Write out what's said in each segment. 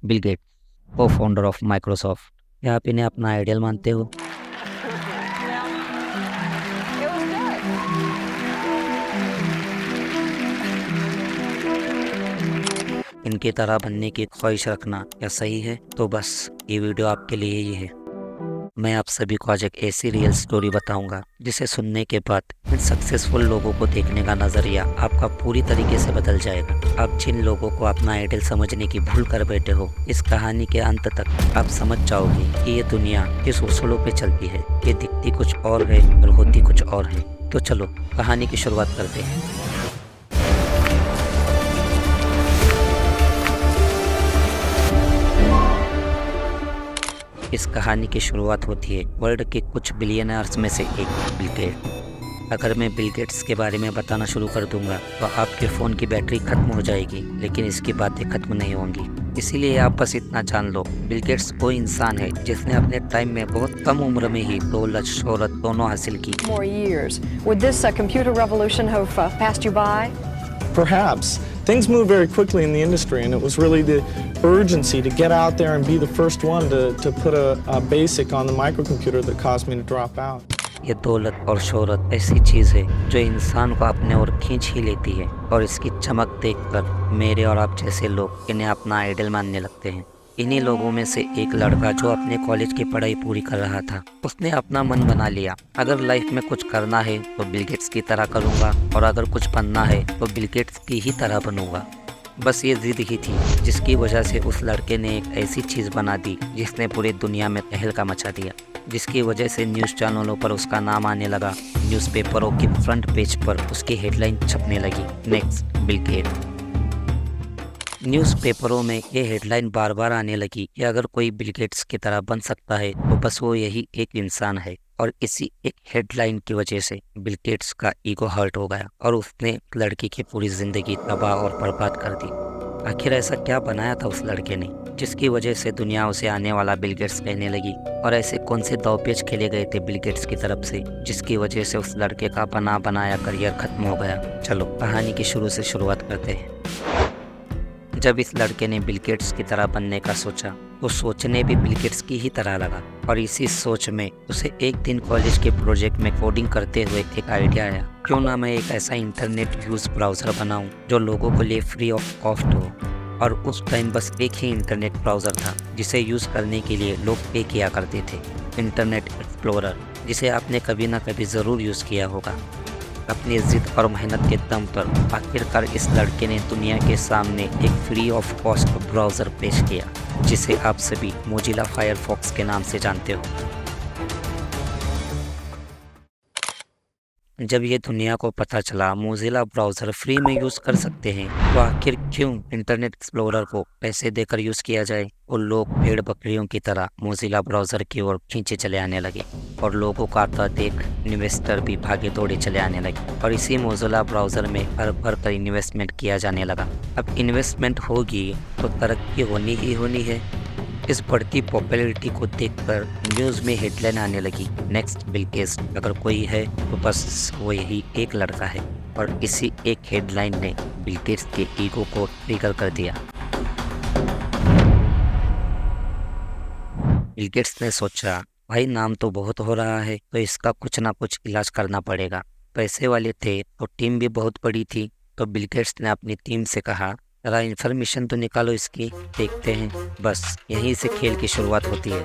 Bill Gates, को founder of Microsoft. क्या आप इन्हें अपना आइडियल मानते हो? इनकी तरह बनने की ख्वाहिश रखना क्या सही है? तो बस ये वीडियो आपके लिए ही है। मैं आप सभी को आज एक ऐसी रियल स्टोरी बताऊंगा जिसे सुनने के बाद इन सक्सेसफुल लोगों को देखने का नजरिया आपका पूरी तरीके से बदल जाएगा। आप जिन लोगों को अपना आइडल समझने की भूल कर बैठे हो, इस कहानी के अंत तक आप समझ जाओगे कि ये दुनिया किस उसूलों पे चलती है। ये दिखती कुछ और है और होती कुछ और है। तो चलो कहानी की शुरुआत करते हैं। इस कहानी की शुरुआत होती है वर्ल्ड के कुछ बिलियनर्स में से एक, बिल गेट्स। अगर मैं बिल गेट्स के बारे में बताना शुरू कर दूंगा तो आपके फ़ोन की बैटरी खत्म हो जाएगी, लेकिन इसकी बातें खत्म नहीं होंगी। इसीलिए आप बस इतना जान लो, बिल गेट्स वो इंसान है जिसने अपने टाइम में बहुत कम उम्र में ही दौलत शोहरत दोनों हासिल की। More years. Would this computer revolution have passed you by? Perhaps. Things move very quickly in the industry, and it was really the urgency to get out there and be the first one to put a basic on the microcomputer that caused me to drop out. ये दौलत और शोहरत ऐसी चीज़ है जो इंसान को अपने ओर खींच ही लेती है, और इसकी चमक देखकर मेरे और आप जैसे लोग इन्हें अपना आइडल मानने लगते हैं। इन्हीं लोगों में से एक लड़का जो अपने कॉलेज की पढ़ाई पूरी कर रहा था, उसने अपना मन बना लिया, अगर लाइफ में कुछ करना है तो बिल गेट्स की तरह करूँगा, और अगर कुछ बनना है तो बिल गेट्स की ही तरह बनूंगा। बस ये जिद ही थी जिसकी वजह से उस लड़के ने एक ऐसी चीज़ बना दी जिसने पूरी दुनिया में तहलका मचा दिया, जिसकी वजह से न्यूज़ चैनलों पर उसका नाम आने लगा, न्यूज़पेपरों की फ्रंट पेज पर उसकी हेडलाइन छपने लगी, नेक्स्ट बिल गेट्स। न्यूज़पेपरों में ये हेडलाइन बार बार आने लगी कि अगर कोई बिल गेट्स की तरह बन सकता है तो बस वो यही एक इंसान है। और इसी एक हेडलाइन की वजह से बिल गेट्स का ईगो हर्ट हो गया और उसने लड़की की पूरी ज़िंदगी तबाह और बर्बाद कर दी। आखिर ऐसा क्या बनाया था उस लड़के ने जिसकी वजह से दुनिया उसे आने वाला बिल गेट्स कहने लगी? और ऐसे कौन से दांवपेच खेले गए थे बिल गेट्स की तरफ से जिसकी वजह से उस लड़के का बना बनाया करियर खत्म हो गया? चलो कहानी की शुरू से शुरुआत करते हैं। जब इस लड़के ने बिल गेट्स की तरह बनने का सोचा, वो सोचने भी बिल गेट्स की ही तरह लगा, और इसी सोच में उसे एक दिन कॉलेज के प्रोजेक्ट में कोडिंग करते हुए एक आइडिया आया, क्यों ना मैं एक ऐसा इंटरनेट यूज ब्राउज़र बनाऊं जो लोगों के लिए फ्री ऑफ कॉस्ट हो। और उस टाइम बस एक ही इंटरनेट ब्राउज़र था जिसे यूज़ करने के लिए लोग पे किया करते थे, इंटरनेट एक्सप्लोरर, जिसे आपने कभी ना कभी ज़रूर यूज़ किया होगा। अपनी जिद और मेहनत के दम पर आखिरकार इस लड़के ने दुनिया के सामने एक फ्री ऑफ कॉस्ट ब्राउज़र पेश किया, जिसे आप सभी मोजिला फायरफॉक्स के नाम से जानते हो। जब ये दुनिया को पता चला मोजिला ब्राउज़र फ्री में यूज़ कर सकते हैं, तो आखिर क्यों इंटरनेट एक्सप्लोरर को पैसे देकर यूज़ किया जाए? और लोग भेड़ बकरियों की तरह मोजिला ब्राउज़र की ओर खींचे चले आने लगे, और लोगों का आता देख इन्वेस्टर भी भागे दौड़े चले आने लगे, और इसी मोजिला ब्राउज़र में भर भर कर इन्वेस्टमेंट किया जाने लगा। अब इन्वेस्टमेंट होगी तो तरक्की होनी ही होनी है। इस बढ़ती पॉपुलैरिटी को देखकर न्यूज़ में हेडलाइन आने लगी, नेक्स्ट बिल गेट्स। अगर कोई है तो बस वो यही एक लड़का है, और इसी एक हेडलाइन ने बिल गेट्स के ईगो को ट्रिगर कर दिया। बिल गेट्स ने सोचा, भाई नाम तो बहुत हो रहा है, तो इसका कुछ ना कुछ इलाज करना पड़ेगा। पैसे वाले थे तो टीम भी बहुत बड़ी थी, तो बिल गेट्स ने अपनी टीम से कहा, जरा इन्फॉर्मेशन तो निकालो इसकी, देखते हैं। बस यहीं से खेल की शुरुआत होती है।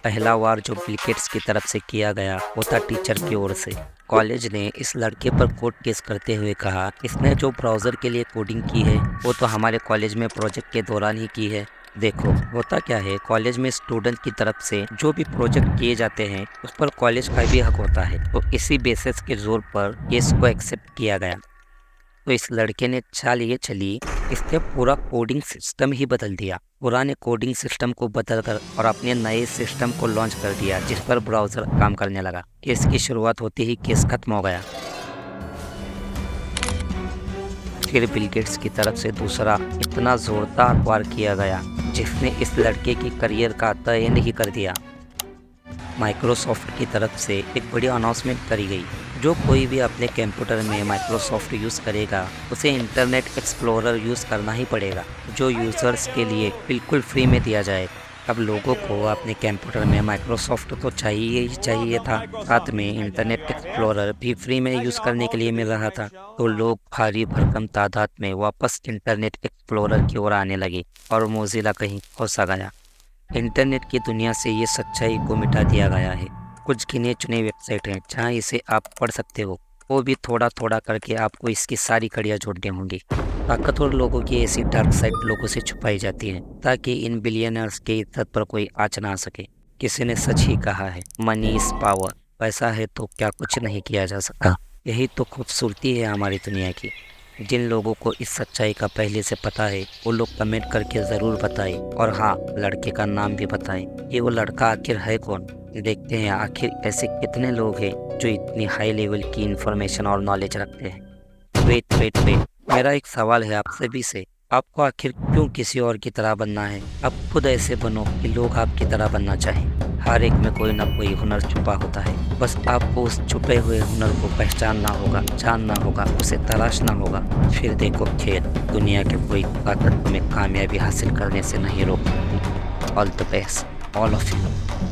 पहला वार जो बिल गेट्स की तरफ से किया गया वो था टीचर की ओर से। कॉलेज ने इस लड़के पर कोर्ट केस करते हुए कहा, इसने जो ब्राउज़र के लिए कोडिंग की है वो तो हमारे कॉलेज में प्रोजेक्ट के दौरान ही की है। देखो होता क्या है, कॉलेज में स्टूडेंट की तरफ से जो भी प्रोजेक्ट किए जाते हैं उस पर कॉलेज का भी हक होता है, तो इसी बेसिस के जोर पर केस को एक्सेप्ट किया गया। तो इस लड़के ने चाल ये चली, इसने पूरा कोडिंग सिस्टम ही बदल दिया, पुराने कोडिंग सिस्टम को बदलकर और अपने नए सिस्टम को लॉन्च कर दिया जिस पर ब्राउज़र काम करने लगा। केस की शुरुआत होते ही केस खत्म हो गया। फिर बिल गेट्स की तरफ से दूसरा इतना जोरदार वार किया गया जिसने इस लड़के की करियर का तय नहीं कर दिया। माइक्रोसॉफ्ट की तरफ से एक बड़ी अनाउंसमेंट करी गई, जो कोई भी अपने कंप्यूटर में माइक्रोसॉफ्ट यूज़ करेगा उसे इंटरनेट एक्सप्लोरर यूज़ करना ही पड़ेगा, जो यूज़र्स के लिए बिल्कुल फ्री में दिया जाएगा। अब लोगों को अपने कंप्यूटर में माइक्रोसॉफ्ट तो चाहिए ही चाहिए था, साथ में इंटरनेट एक्सप्लोरर भी फ्री में यूज़ करने के लिए मिल रहा था। तो लोग भारी भरकम तादाद में वापस इंटरनेट एक्सप्लोरर की ओर आने लगे और मोज़िला कहीं फंसा गया। इंटरनेट की दुनिया से ये सच्चाई को मिटा दिया गया है। कुछ गिने चुने वेबसाइट हैं जहाँ इसे आप पढ़ सकते हो, वो भी थोड़ा थोड़ा करके आपको इसकी सारी कड़ियाँ जोड़नी होंगी। ताकतवर लोगों की ऐसी डार्क साइड लोगों से छुपाई जाती है ताकि इन बिलियनर्स की इज्जत पर कोई आँच ना आ सके। किसी ने सच ही कहा है, मनी इज पावर। पैसा है तो क्या कुछ नहीं किया जा सकता। यही तो खूबसूरती है हमारी दुनिया की। जिन लोगों को इस सच्चाई का पहले से पता है वो लोग कमेंट करके ज़रूर बताएं, और हाँ, लड़के का नाम भी बताएं। ये वो लड़का आखिर है कौन? देखते हैं आखिर ऐसे कितने लोग हैं जो इतनी हाई लेवल की इन्फॉर्मेशन और नॉलेज रखते हैं। वेट, मेरा एक सवाल है आप सभी से। आपको आखिर क्यों किसी और की तरह बनना है? आप खुद ऐसे बनो कि लोग आपकी तरह बनना चाहें। हर एक में कोई ना कोई हुनर छुपा होता है, बस आपको उस छुपे हुए हुनर को पहचानना होगा, जानना होगा, उसे तलाशना होगा। फिर देखो खेल, दुनिया के कोई ताकत तुम्हें कामयाबी हासिल करने से नहीं रोक। All the best, all of you.